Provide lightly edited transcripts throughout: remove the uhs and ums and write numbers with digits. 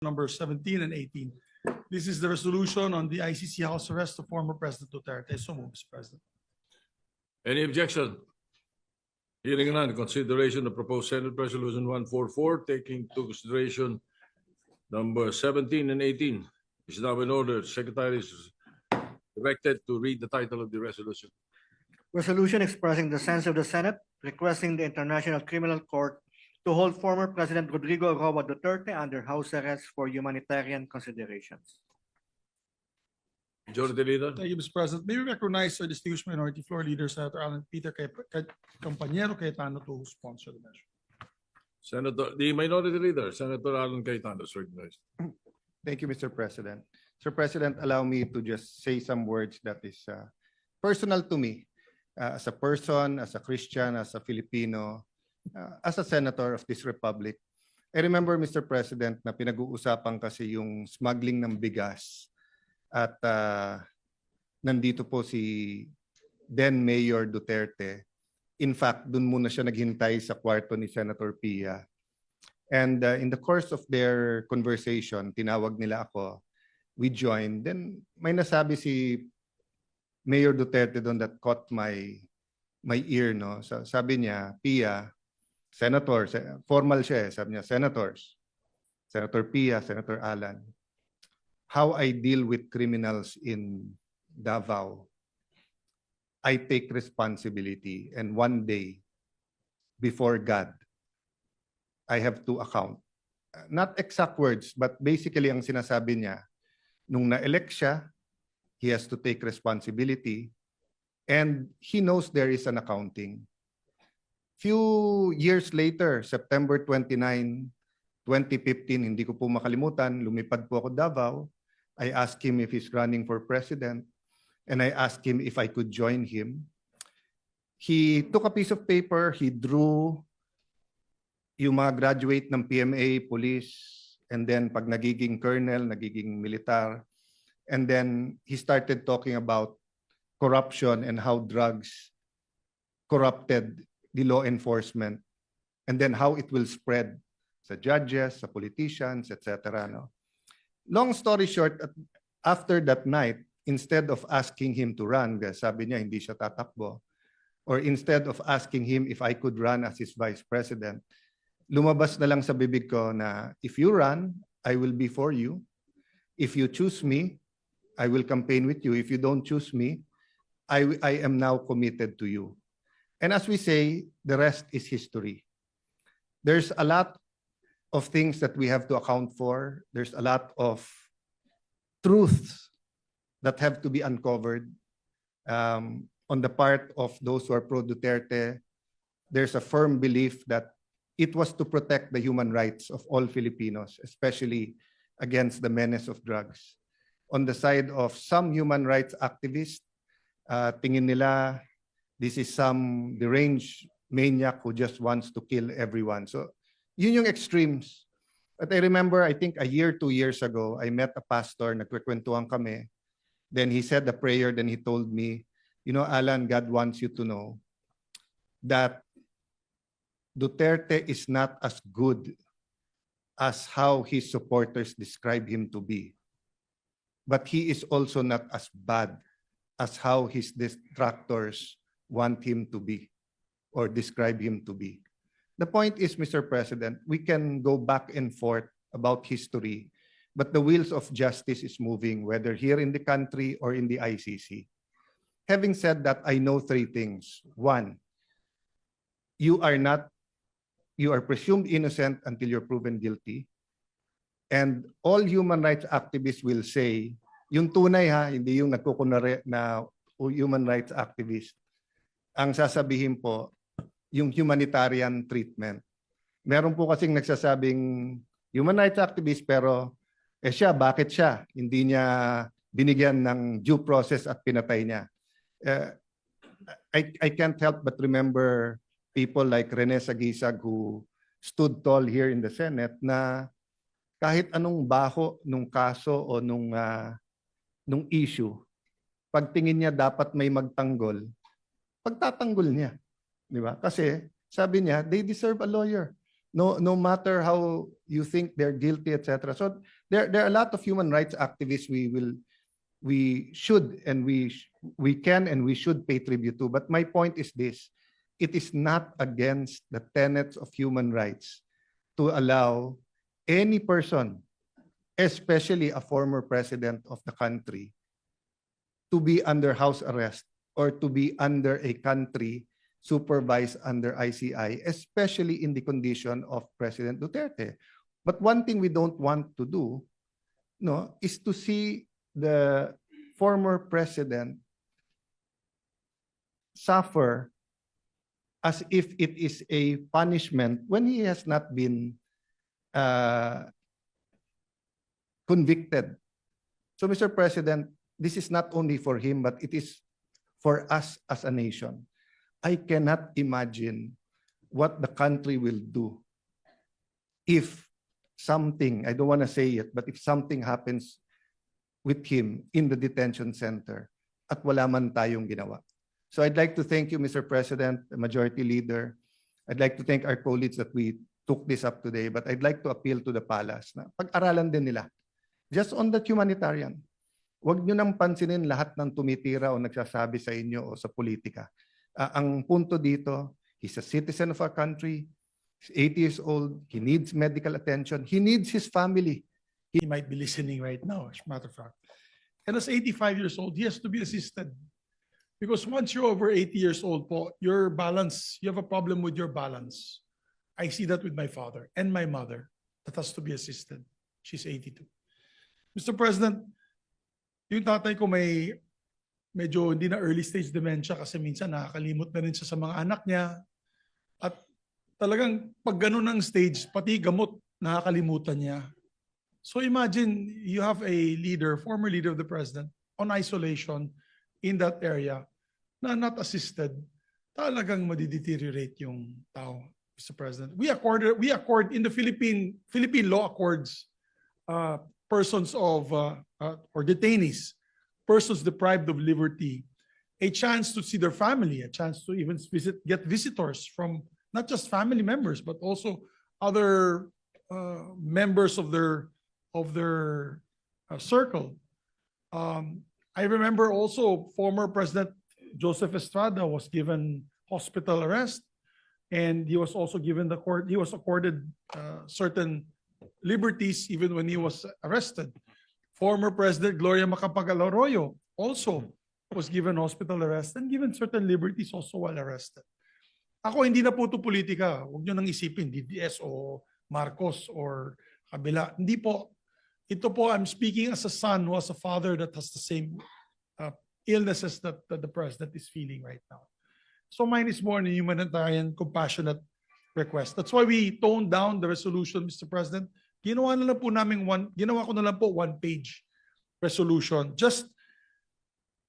number 17 and 18. This is the resolution on the ICC house arrest of former President Duterte. So move, Mr. President. Any objection? Hearing none, consideration of proposed Senate Resolution 144, taking into consideration number 17 and 18 is now in order. Secretary is directed to read the title of the resolution. Resolution expressing the sense of the Senate, requesting the International Criminal Court to hold former President Rodrigo Roa Duterte under house arrest for humanitarian considerations. Majority Leader. Thank you, Mr. President. May we recognize our distinguished minority floor leader, Senator Alan Peter Compañero Cayetano, to sponsor the measure. The Minority Leader, Senator Alan Cayetano, is recognized. Thank you, Mr. President. Mr. President, allow me to just say some words that is personal to me as a person, as a Christian, as a Filipino, as a senator of this republic. I remember, Mr. President, na pinag-uusapan kasi yung smuggling ng bigas at nandito po si then Mayor Duterte. In fact, dun muna siya naghintay sa kwarto ni Senator Pia. And in the course of their conversation, tinawag nila ako. We joined. Then may nasabi si Mayor Duterte doon that caught my ear. No? So, sabi niya, Pia, Senator, formal siya, sabi niya, Senators, Senator Pia, Senator Alan, how I deal with criminals in Davao, I take responsibility, and one day, before God, I have to account. Not exact words, but basically ang sinasabi niya, nung na-elect siya, he has to take responsibility, and he knows there is an accounting. Few years later, September 29, 2015, hindi ko po makalimutan, lumipad po ako Davao. I asked him if he's running for president, and I asked him if I could join him. He took a piece of paper, he drew yung mga graduate ng PMA, police, and then pag nagiging colonel, nagiging militar, and then he started talking about corruption and how drugs corrupted the law enforcement, and then how it will spread sa judges, sa politicians, etc. No? Long story short, after that night, instead of asking him to run, sabi niya hindi siya tatakbo, or instead of asking him if I could run as his vice president, lumabas na lang sa bibig ko na if you run, I will be for you. If you choose me, I will campaign with you. If you don't choose me, I am now committed to you. And as we say, the rest is history. There's a lot of things that we have to account for. There's a lot of truths that have to be uncovered on the part of those who are pro-Duterte. There's a firm belief that it was to protect the human rights of all Filipinos, especially against the menace of drugs. On the side of some human rights activists, tingin nila this is some deranged maniac who just wants to kill everyone. So yun yung extremes. But I remember, I think a year, 2 years ago, I met a pastor, nagkwekwentuhan kami. Then he said a prayer, then he told me, you know, Alan, God wants you to know that Duterte is not as good as how his supporters describe him to be. But he is also not as bad as how his detractors want him to be or describe him to be. The point is, Mr. President, we can go back and forth about history, but the wheels of justice is moving, whether here in the country or in the ICC. Having said that, I know 3 things. 1, you are presumed innocent until you're proven guilty. And all human rights activists will say, yung tunay ha, hindi yung nagkukunwari na human rights activist. Ang sasabihin po, yung humanitarian treatment. Meron po kasing nagsasabing human rights activist pero siya, bakit siya? Hindi niya binigyan ng due process at pinatay niya. I can't help but remember people like Rene Sagisag who stood tall here in the Senate na kahit anong baho nung kaso o nung issue, pagtingin niya dapat may magtanggol, pagtatanggol niya. Di ba? Kasi sabi niya, they deserve a lawyer. no matter how you think they're guilty, etc. So there are a lot of human rights activists we should and we can and we should pay tribute to. But my point is this: it is not against the tenets of human rights to allow any person, especially a former president of the country, to be under house arrest or to be under a country supervised under ICI, especially in the condition of President Duterte. But one thing we don't want to do, no, is to see the former president suffer as if it is a punishment when he has not been convicted. So, Mr. President, this is not only for him, but it is for us as a nation. I cannot imagine what the country will do if something, I don't want to say it, but if something happens with him in the detention center at wala man tayong ginawa. So I'd like to thank you, Mr. President, the Majority Leader. I'd like to thank our colleagues that we took this up today, but I'd like to appeal to the palace na pag-aralan din nila. Just on that humanitarian, huwag nyo nang pansinin lahat ng tumitira o nagsasabi sa inyo o sa politika. Ang punto dito, he's a citizen of our country, he's 80 years old, he needs medical attention, he needs his family. He might be listening right now, as a matter of fact. And as 85 years old, he has to be assisted. Because once you're over 80 years old, po, your balance, you have a problem with your balance. I see that with my father and my mother that has to be assisted. She's 82. Mr. President, yung tatay ko may medyo hindi na early stage dementia kasi minsan nakakalimot na rin siya sa mga anak niya. At talagang pag ganun ang stage, pati gamot nakakalimutan niya. So imagine you have a leader, former leader of the president, on isolation in that area na not assisted, talagang madideteriorate yung tao, Mr. President. We accord in the Philippine law accords persons of or detainees, persons deprived of liberty, a chance to see their family, a chance to even get visitors from not just family members, but also other members of their circle. I remember also former President Joseph Estrada was given hospital arrest, and he was also given he was accorded certain liberties even when he was arrested. Former President Gloria Macapagal Arroyo also was given hospital arrest and given certain liberties also while arrested. Ako, hindi na po ito politika. Huwag nyo nang isipin, DDS o Marcos or kabila. Hindi po. Ito po, I'm speaking as a son who has a father that has the same illnesses that the president is feeling right now. So mine is more an humanitarian, compassionate request. That's why we toned down the resolution, Mr. President. Ginawa ko na lang po one-page resolution, just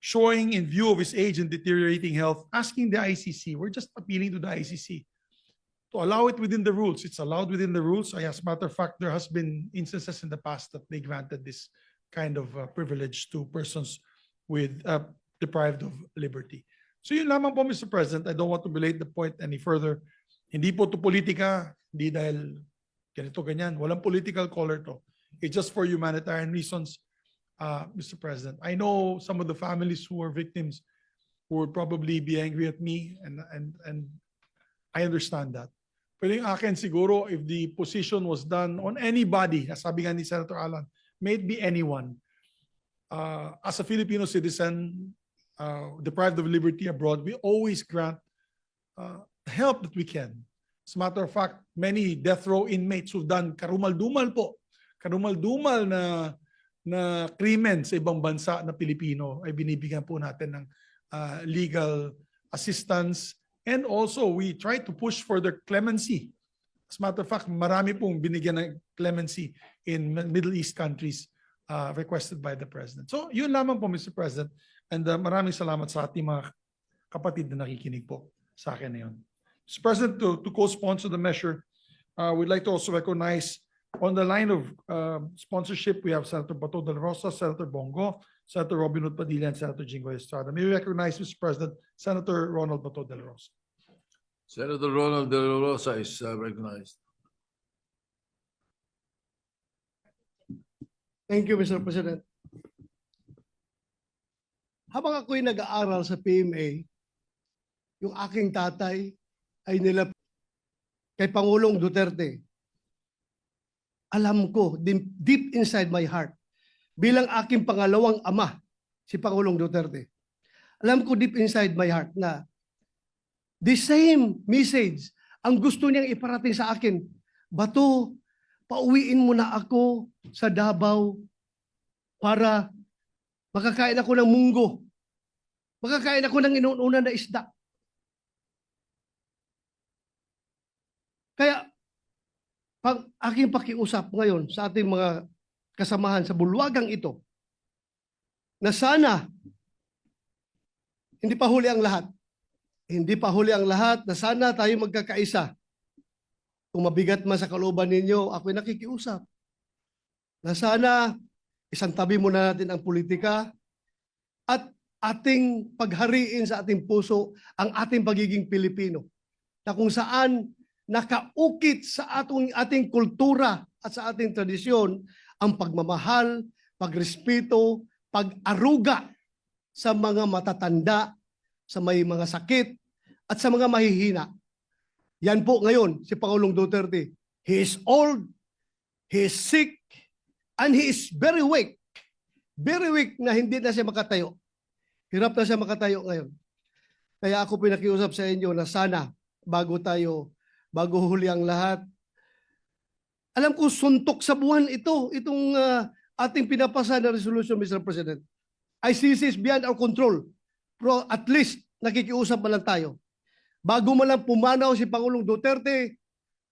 showing in view of his age and deteriorating health, asking the ICC, we're just appealing to the ICC to allow it within the rules. It's allowed within the rules. As a matter of fact, there has been instances in the past that they granted this kind of privilege to persons with deprived of liberty. So yun lamang po, Mr. President. I don't want to belate the point any further. Hindi po to politika, hindi dahil ganito, ganyan. Walang political color to. It's just for humanitarian reasons, Mr. President. I know some of the families who are victims who would probably be angry at me, and I understand that. Pero yung akin siguro, if the position was done on anybody, sabi nga ni Senator Alan, may it be anyone, as a Filipino citizen, deprived of liberty abroad, we always grant help that we can. As a matter of fact, many death row inmates who've done karumal-dumal na krimen sa ibang bansa na Pilipino ay binibigyan po natin ng legal assistance, and also we try to push for their clemency. As a matter of fact, marami pong binigyan ng clemency in Middle East countries requested by the President. So yun lamang po, Mr. President, and maraming salamat sa ating mga kapatid na nakikinig po sa akin na yun. Mr. President, to co-sponsor the measure, we'd like to also recognize on the line of sponsorship, we have Senator Bato de la Rosa, Senator Bongo, Senator Robin Hood Padilla, and Senator Jinggoy Estrada. May we recognize, Mr. President, Senator Ronald Bato de la Rosa. Senator Ronald De La Rosa is recognized. Thank you, Mr. President. Habang ako'y nag-aaral sa PMA, yung aking tatay ay nilap kay Pangulong Duterte. Alam ko, deep inside my heart, bilang aking pangalawang ama, si Pangulong Duterte, alam ko deep inside my heart na the same message ang gusto niyang iparating sa akin. Bato, pauwiin mo na ako sa Davao para makakain ako ng munggo. Makakain ako ng inuuna na isda. Kaya, pag aking pakiusap ngayon sa ating mga kasamahan sa bulwagang ito, na sana, hindi pa huli ang lahat. Hindi pa huli ang lahat na sana tayo magkakaisa. Kung mabigat man sa kalooban ninyo, ako'y nakikiusap. Na sana, isang tabi muna natin ang politika at ating paghariin sa ating puso ang ating pagiging Pilipino. Na kung saan nakaukit sa ating kultura at sa ating tradisyon ang pagmamahal, pagrespeto, pag-aruga sa mga matatanda, sa may mga sakit, at sa mga mahihina. Yan po ngayon si Pangulong Duterte. He is old, he is sick, and he is very weak. Very weak na hindi na siya makatayo. Hirap na siya makatayo ngayon. Kaya ako pinakiusap sa inyo na sana bago huli ang lahat, alam ko suntok sa buwan itong ating pinapasa na resolution, Mr. President. ICC is beyond our control. Pero at least nakikiusap man lang tayo. Bago man lang pumanaw si Pangulong Duterte,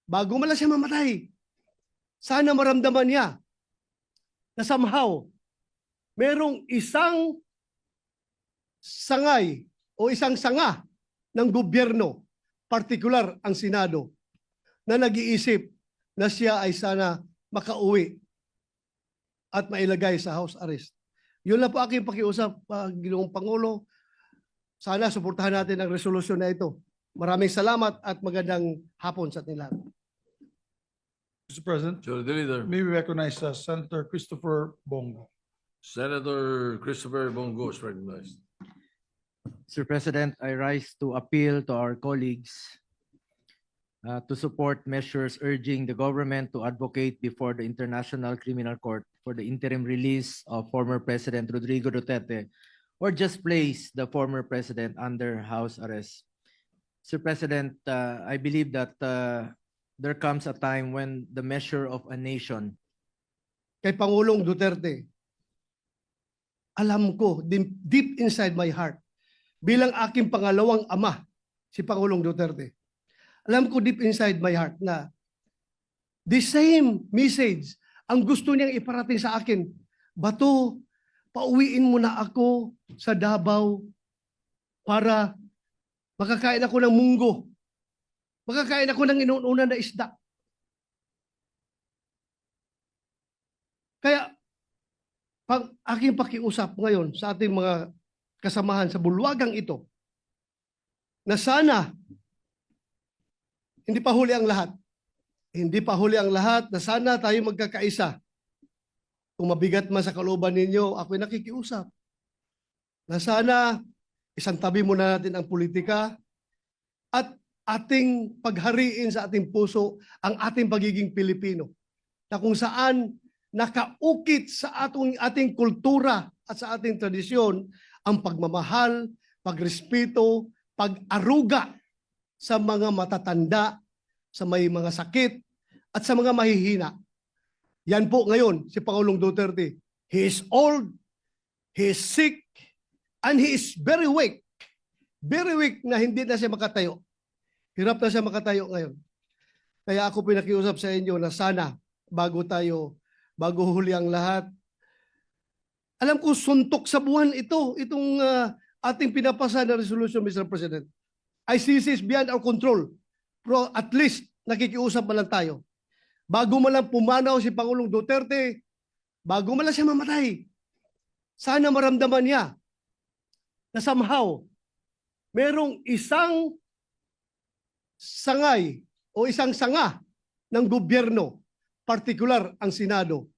bago man lang siya mamatay, sana maramdaman niya na somehow merong isang sangay o isang sanga ng gobyerno, partikular ang Senado, na nag-iisip na siya ay sana makauwi at mailagay sa house arrest. Yun lang po aking pakiusap, Ginoong Pangulo. Sana suportahan natin ang resolusyon na ito. Maraming salamat at magandang hapon sa ating lahat. Mr. President, Sure, the leader. may we recognize Senator Christopher Bongo. Senator Christopher Bongo is recognized. Mr. President, I rise to appeal to our colleagues to support measures urging the government to advocate before the International Criminal Court for the interim release of former President Rodrigo Duterte, or just place the former president under house arrest. Mr. President, I believe that there comes a time when the measure of a nation Kay Pangulong Duterte, alam ko deep inside my heart, bilang aking pangalawang ama, si Pangulong Duterte, alam ko deep inside my heart na the same message ang gusto niyang iparating sa akin. Bato, pauwiin mo na ako sa Davao para makakain ako ng munggo. Makakain ako ng inuuna na isda. Kaya, pag aking pakiusap ngayon sa ating mga kasamahan sa bulwagang ito, na sana, hindi pa huli ang lahat. Hindi pa huli ang lahat, na sana tayo magkakaisa. Kung mabigat man sa kalooban ninyo, ako'y nakikiusap. Na sana, isang tabi muna natin ang politika at ating paghariin sa ating puso ang ating pagiging Pilipino. Na kung saan nakaukit sa ating kultura at sa ating tradisyon ang pagmamahal, pagrespeto, pag-aruga sa mga matatanda, sa may mga sakit, at sa mga mahihina. Yan po ngayon si Pangulong Duterte. He is old, he is sick, and he is very weak. Very weak na hindi na siya makatayo. Hirap na siya makatayo ngayon. Kaya ako pinakiusap sa inyo na sana bago huli ang lahat, alam ko suntok sa buwan itong ating pinapasa na resolution, Mr. President. ICC is beyond our control. Pero at least nakikiusap man lang tayo. Bago man lang pumanaw si Pangulong Duterte, bago man lang siya mamatay, sana maramdaman niya na somehow merong isang sangay o isang sanga ng gobyerno, partikular ang Senado,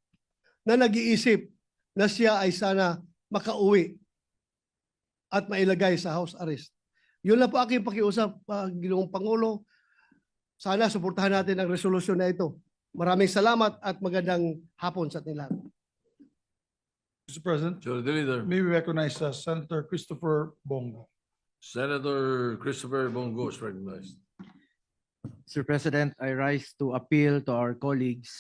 na nag-iisip na siya ay sana makauwi at mailagay sa house arrest. Yun lang po aking pakiusap, Ginoong Pangulo. Sana suportahan natin ang resolusyon na ito. Maraming salamat at magandang hapon sa ating lahat. Mr. President, Majority Leader. may we recognize Senator Christopher Bongo. Senator Christopher Bongo is recognized. Mr. President, I rise to appeal to our colleagues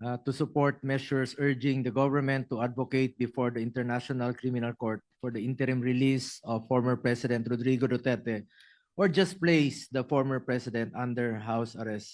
to support measures urging the government to advocate before the International Criminal Court for the interim release of former President Rodrigo Duterte or just place the former president under house arrest.